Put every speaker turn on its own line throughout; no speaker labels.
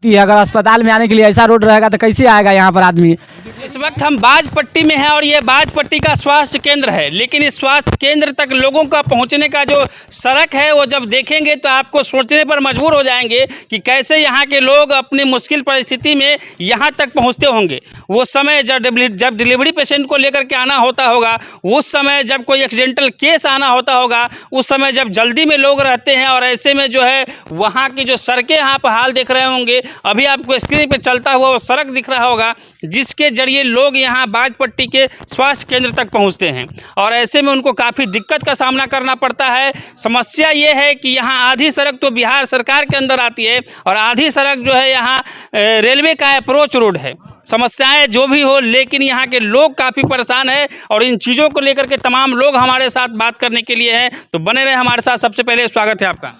अगर अस्पताल में आने के लिए ऐसा रोड रहेगा तो कैसे आएगा यहाँ पर आदमी।
इस वक्त हम बाजपट्टी में हैं और ये बाजपट्टी का स्वास्थ्य केंद्र है, लेकिन इस स्वास्थ्य केंद्र तक लोगों का पहुंचने का जो सड़क है वो जब देखेंगे तो आपको सोचने पर मजबूर हो जाएंगे कि कैसे यहाँ के लोग अपनी मुश्किल परिस्थिति में यहाँ तक पहुँचते होंगे। वो समय जब डिलीवरी पेशेंट को लेकर के आना होता होगा, उस समय जब कोई एक्सीडेंटल केस आना होता होगा, उस समय जब जल्दी में लोग रहते हैं और ऐसे में जो है वहाँ की जो सड़कें आप हाल देख रहे होंगे, अभी आपको स्क्रीन पे चलता हुआ वो सड़क दिख रहा होगा जिसके जरिए लोग यहाँ बाजपट्टी के स्वास्थ्य केंद्र तक पहुँचते हैं और ऐसे में उनको काफ़ी दिक्कत का सामना करना पड़ता है। समस्या ये है कि यहाँ आधी सड़क तो बिहार सरकार के अंदर आती है और आधी सड़क जो है यहाँ रेलवे का अप्रोच रोड है। समस्याएं जो भी हो, लेकिन यहाँ के लोग काफ़ी परेशान हैं और इन चीज़ों को लेकर के तमाम लोग हमारे साथ बात करने के लिए हैं, तो बने रहे हमारे साथ। सबसे पहले स्वागत है आपका।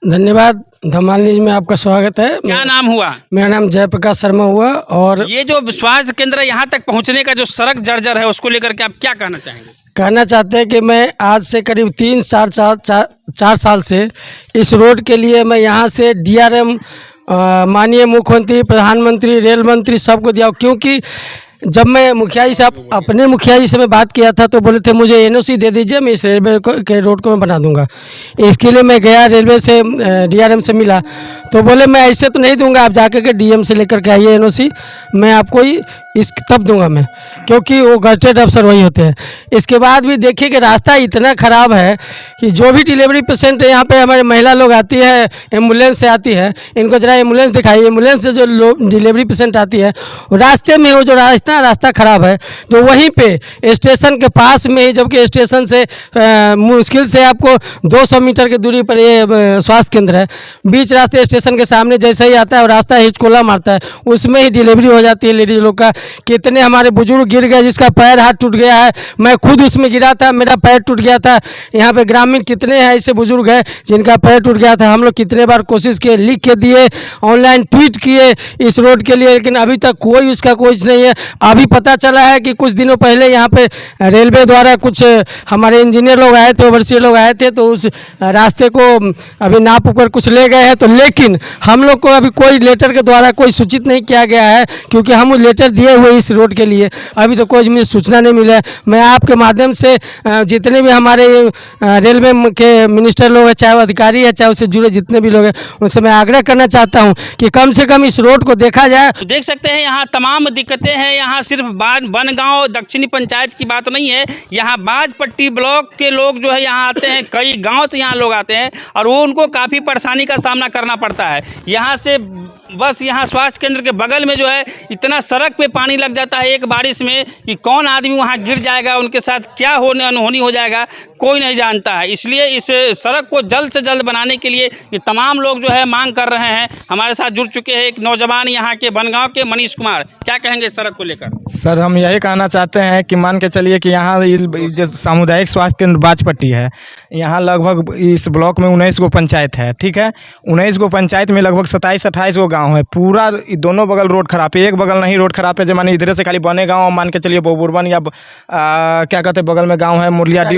धन्यवाद। धमाल न्यूज में आपका स्वागत है।
क्या नाम हुआ?
मेरा नाम जयप्रकाश शर्मा हुआ। और
ये जो स्वास्थ्य केंद्र यहाँ तक पहुँचने का जो सड़क जर्जर है उसको लेकर के आप क्या कहना चाहेंगे?
कहना चाहते हैं कि मैं आज से करीब 4 साल से इस रोड के लिए मैं यहाँ से DRM माननीय मुख्यमंत्री, प्रधानमंत्री, रेल मंत्री सबको दिया, क्योंकि जब मैं मुखिया जी से अपने मुखिया जी से मैं बात किया था तो बोले थे मुझे NOC दे दीजिए, मैं इस रेलवे के रोड को मैं बना दूंगा। इसके लिए मैं गया रेलवे से, DRM से मिला तो बोले मैं ऐसे तो नहीं दूंगा, आप जाकर के DM से लेकर के आइए NOC, मैं आपको ही इस तब दूंगा मैं, क्योंकि वो गजटेड अफसर वही होते हैं। इसके बाद भी देखिए कि रास्ता इतना ख़राब है कि जो भी डिलीवरी पेशेंट है यहाँ पे हमारे महिला लोग आती है, एम्बुलेंस से आती है, इनको जरा एम्बुलेंस दिखाइए। एम्बुलेंस से जो डिलीवरी पेशेंट आती है रास्ते में वो जो रास्ता ख़राब है, जो वहीं पे स्टेशन के पास में ही, जबकि स्टेशन से मुश्किल से आपको 200 मीटर की दूरी पर ये स्वास्थ्य केंद्र है। बीच रास्ते स्टेशन के सामने जैसे ही आता है और रास्ता हिचकोला मारता है, उसमें ही डिलीवरी हो जाती है लेडीज लोग का। कितने हमारे बुजुर्ग गिर गए, जिसका पैर हाथ टूट गया है, मैं खुद उसमें गिरा था, मेरा पैर टूट गया था। यहाँ पे ग्रामीण कितने हैं ऐसे बुजुर्ग हैं जिनका पैर टूट गया था। हम लोग कितने बार कोशिश किए, लिख के दिए, ऑनलाइन ट्वीट किए इस रोड के लिए, लेकिन अभी तक कोई उसका कुछ नहीं है। अभी पता चला है कि कुछ दिनों पहले यहाँ पे रेलवे द्वारा कुछ हमारे इंजीनियर लोग आए थे, ओवरसीयर लोग आए थे, तो उस रास्ते को अभी नाप कर कुछ ले गए हैं, तो लेकिन हम लोग को अभी कोई लेटर के द्वारा कोई सूचित नहीं किया गया है, क्योंकि हम लेटर दिए हुए इस रोड के लिए अभी तो कोई मुझे सूचना नहीं मिला है। मैं आपके माध्यम से जितने भी हमारे रेलवे के मिनिस्टर लोग हैं, चाहे वो अधिकारी है, चाहे उससे जुड़े जितने भी लोग हैं, उनसे मैं आग्रह करना चाहता हूं कि कम से कम इस रोड को देखा जाए।
तो देख सकते हैं यहाँ तमाम दिक्कतें हैं। यहाँ सिर्फ बनगांव दक्षिणी पंचायत की बात नहीं है, यहाँ बाजपट्टी ब्लॉक के लोग जो है यहाँ आते हैं, कई गाँव से यहाँ लोग आते हैं और वो उनको काफ़ी परेशानी का सामना करना पड़ता है। यहाँ से बस यहाँ स्वास्थ्य केंद्र के बगल में जो है इतना सड़क पे पानी लग जाता है एक बारिश में कि कौन आदमी वहाँ गिर जाएगा, उनके साथ क्या अनहोनी हो जाएगा कोई नहीं जानता है। इसलिए इस सड़क को जल्द से जल्द बनाने के लिए ये तमाम लोग जो है मांग कर रहे हैं। हमारे साथ जुड़ चुके हैं एक नौजवान यहाँ के बनगांव के मनीष कुमार। क्या कहेंगे सड़क को लेकर?
सर हम यही कहना चाहते हैं कि मान के चलिए कि यहाँ जो सामुदायिक स्वास्थ्य केंद्र बाजपट्टी है, यहाँ लगभग इस ब्लॉक में 19 गो पंचायत है, ठीक है। 19 गो पंचायत में लगभग 27-28 गो गाँव है। पूरा दोनों बगल रोड खराब है, एक बगल नहीं रोड खराब है। जो माने इधर से खाली बने गाँव मान के चलिए बोबुरबन या क्या कहते हैं बगल में गाँव है मुरलियाडी,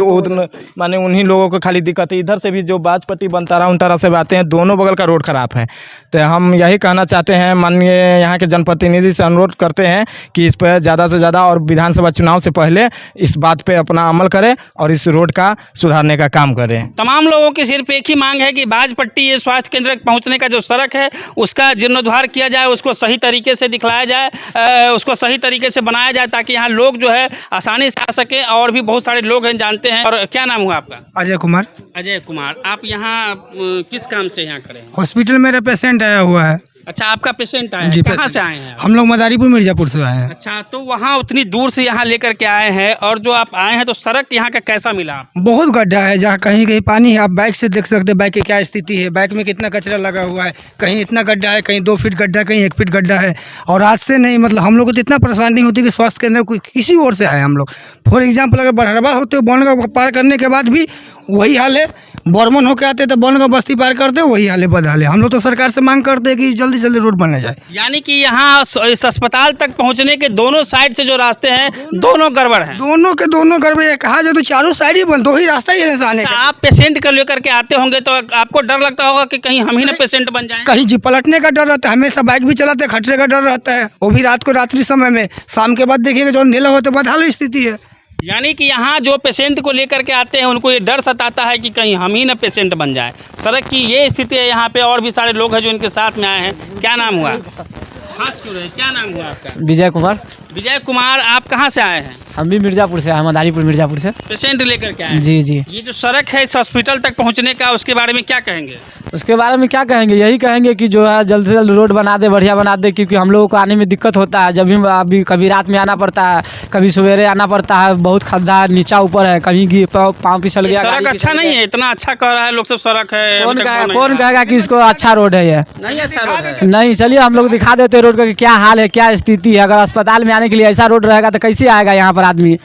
माने उन्हीं लोगों को खाली दिक्कत है। इधर से भी जो बाजपट्टी बनतारा उन तरह से आते हैं, दोनों बगल का रोड खराब है। तो हम यही कहना चाहते हैं, माननीय यहाँ के जनप्रतिनिधि से अनुरोध करते हैं कि इस पर ज़्यादा से ज़्यादा और विधानसभा चुनाव से पहले इस बात पे अपना अमल करें और इस रोड का सुधारने का काम करें।
तमाम लोगों की सिर्फ एक ही मांग है कि बाजपट्टी ये स्वास्थ्य केंद्र तक पहुँचने का जो सड़क है उसका जीर्णोद्धार किया जाए, उसको सही तरीके से दिखलाया जाए, उसको सही तरीके से बनाया जाए ताकि यहाँ लोग जो है आसानी से आ सके। और भी बहुत सारे लोग हैं जानते हैं। और क्या नाम हुआ आपका?
अजय कुमार।
अजय कुमार, आप यहाँ किस काम से यहाँ खड़े हैं?
हॉस्पिटल मेरा पेशेंट आया हुआ है।
अच्छा, आपका पेशेंट आया है, कहाँ से आए हैं आप?
हम लोग मदारीपुर मिर्जापुर से आए हैं।
अच्छा, तो वहाँ उतनी दूर से यहाँ लेकर के आए हैं और जो आप आए हैं तो सड़क यहाँ का कैसा मिला?
बहुत गड्ढा है, जहाँ कहीं कहीं पानी है। आप बाइक से देख सकते हैं बाइक की क्या स्थिति है, बाइक में कितना कचरा लगा हुआ है। कहीं इतना गड्ढा है, कहीं 2 फीट गड्ढा, कहीं 1 फीट गड्ढा है। और आज से नहीं, मतलब हम लोग को तो इतना परेशानी होती है कि स्वास्थ्य केंद्र कोई किसी ओर से आए हम लोग। फॉर एग्जाम्पल अगर बड़हरबा होते हो, बनगांव पार करने के बाद भी वही हाल है। बर्मन होकर आते तो बनगांव बस्ती पार करते, वही हाल है, बद हाल है। हम लोग तो सरकार से मांग करते हैं कि जल्दी जल्दी से जल्दी रोड बना जाए।
यानी कि यहाँ इस अस्पताल तक पहुँचने के दोनों साइड से जो रास्ते हैं दोनों गड़बड़ हैं।
दोनों के दोनों गड़बड़ है, कहा जाए तो चारों साइड ही बंद, दो ही रास्ता ही है आने का।
आप पेशेंट को लेकर के आते होंगे तो आपको डर लगता होगा कि कहीं हम ही ना पेशेंट बन जाएं।
कहीं जी पलटने का डर रहता है, हमेशा बाइक भी चलाते हैं, खतरे का डर रहता है, वो भी रात को, रात्रि समय में। शाम के बाद देखिएगा जो अंधेरा होता है बदहाल स्थिति है।
यानी कि यहाँ जो पेशेंट को लेकर के आते हैं उनको ये डर सताता है कि कहीं हम ही ना पेशेंट बन जाए। सड़क की ये स्थिति है। यहाँ पे और भी सारे लोग हैं जो इनके साथ में आए हैं। क्या नाम हुआ? हंस क्यों रहे? क्या नाम हुआ आपका?
विजय कुमार।
विजय कुमार, आप कहाँ से आए हैं?
हम भी मिर्ज़ापुर से, मदारीपुर मिर्ज़ापुर से।
पेशेंट लेकर के आए हैं?
जी जी।
ये जो सड़क है इस हॉस्पिटल तक पहुँचने का, उसके बारे में क्या कहेंगे?
उसके बारे में क्या कहेंगे, यही कहेंगे कि जो है जल्द से जल्द रोड बना दे, बढ़िया बना दे, क्योंकि हम लोगों को आने में दिक्कत होता है। जब भी अभी कभी रात में आना पड़ता है, कभी सवेरे आना पड़ता है, बहुत खड्डा नीचा ऊपर है, कभी पाँव फिसल गया।
सड़क अच्छा नहीं है, इतना अच्छा कह रहा है लोग सब सड़क है।
कौन कहेगा कि इसको अच्छा रोड है? ये
नहीं अच्छा रोड है।
नहीं, चलिए हम लोग दिखा देते रोड का कि क्या हाल है, क्या स्थिति है। अगर अस्पताल में आने के लिए ऐसा रोड रहेगा तो कैसे आएगा यहाँ पर आदमी?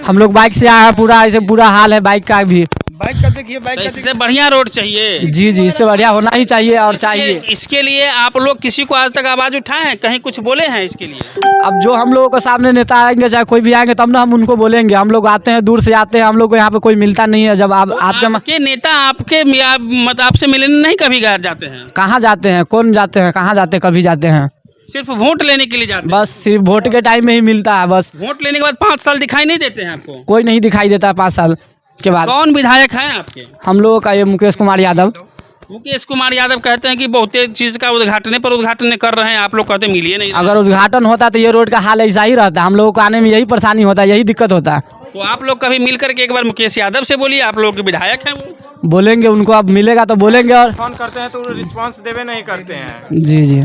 हम लोग बाइक से आए हैं, पूरा ऐसे बुरा हाल है बाइक का भी।
बाइक का देखिए, बाइक
तो
का
इससे बढ़िया रोड चाहिए।
जी जी, इससे बढ़िया होना ही चाहिए और चाहिए।
इसके लिए आप लोग किसी को आज तक आवाज उठाए हैं, कहीं कुछ बोले हैं इसके लिए?
अब जो हम लोगों के सामने नेता आएंगे, चाहे कोई भी आएंगे, तब ना हम उनको बोलेंगे। हम लोग आते हैं, दूर से आते हैं, हम लोग को यहाँ पे कोई मिलता नहीं है। जब
आपके नेता आपसे मिलने नहीं कभी जाते हैं?
कहाँ जाते हैं? कौन जाते हैं? कहाँ जाते हैं? कभी जाते हैं?
सिर्फ वोट लेने के लिए जाते हैं?
बस सिर्फ वोट के टाइम में ही मिलता है बस।
वोट लेने के बाद 5 साल दिखाई नहीं देते हैं आपको?
कोई नहीं दिखाई देता है 5 साल के बाद।
कौन विधायक हैं आपके?
हम लोगों का ये मुकेश कुमार यादव।
मुकेश कुमार यादव कहते हैं कि बहुत चीज़ का उद्घाटन कर रहे हैं, आप लोग कहते मिलिए नहीं।
अगर उद्घाटन होता तो ये रोड का हाल ऐसा ही रहता। हम लोगों को आने में यही परेशानी होता है, यही दिक्कत होता है।
तो आप लोग कभी मिल करके एक बार मुकेश यादव से बोलिए, आप लोग के विधायक हैं वो।
बोलेंगे उनको, अब मिलेगा तो बोलेंगे। और
फोन करते हैं तो रिस्पांस देवे नहीं करते हैं।
जी जी।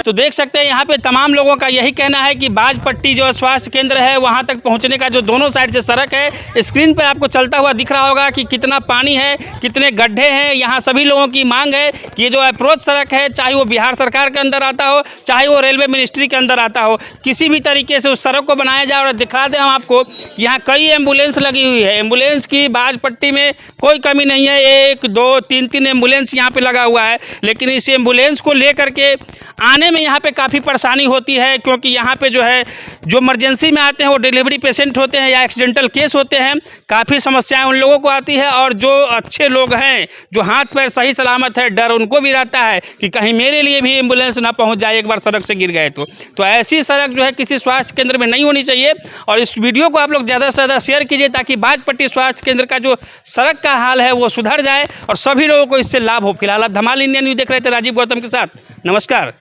तो देख सकते हैं यहाँ पे तमाम लोगों का यही कहना है कि बाजपट्टी जो स्वास्थ्य केंद्र है वहाँ तक पहुँचने का जो दोनों साइड से सड़क है, स्क्रीन पे आपको चलता हुआ दिख रहा होगा कि कितना पानी है, कितने गड्ढे हैं। यहाँ सभी लोगों की मांग है कि ये जो अप्रोच सड़क है, चाहे वो बिहार सरकार के अंदर आता हो, चाहे वो रेलवे मिनिस्ट्री के अंदर आता हो, किसी भी तरीके से उस सड़क को बनाया जाए। और दिखा दें हम आपको, यहाँ कई एम्बुलेंस लगी हुई है। एम्बुलेंस की बाजपट्टी में कोई कमी नहीं है। 1 2 3 एम्बुलेंस यहाँ पे लगा हुआ है, लेकिन इस एम्बुलेंस को लेकर के आने में यहाँ पे काफ़ी परेशानी होती है, क्योंकि यहाँ पे जो इमरजेंसी में आते हैं वो डिलीवरी पेशेंट होते हैं या एक्सीडेंटल केस होते हैं। काफ़ी समस्याएं उन लोगों को आती है, और जो अच्छे लोग हैं, जो हाथ पैर सही सलामत है, डर उनको भी रहता है कि कहीं मेरे लिए भी एम्बुलेंस ना पहुँच जाए एक बार सड़क से गिर गए तो ऐसी सड़क जो है किसी स्वास्थ्य केंद्र में नहीं होनी चाहिए। और इस वीडियो को आप लोग ज़्यादा से ज़्यादा शेयर कीजिए ताकि बाजपट्टी स्वास्थ्य केंद्र का जो सड़क का हाल है वो सुधर जाए और सभी लोगों को इससे लाभ हो। फिलहाल आप धमाल इंडिया न्यूज़ देख रहे थे राजीव गौतम के साथ। नमस्कार।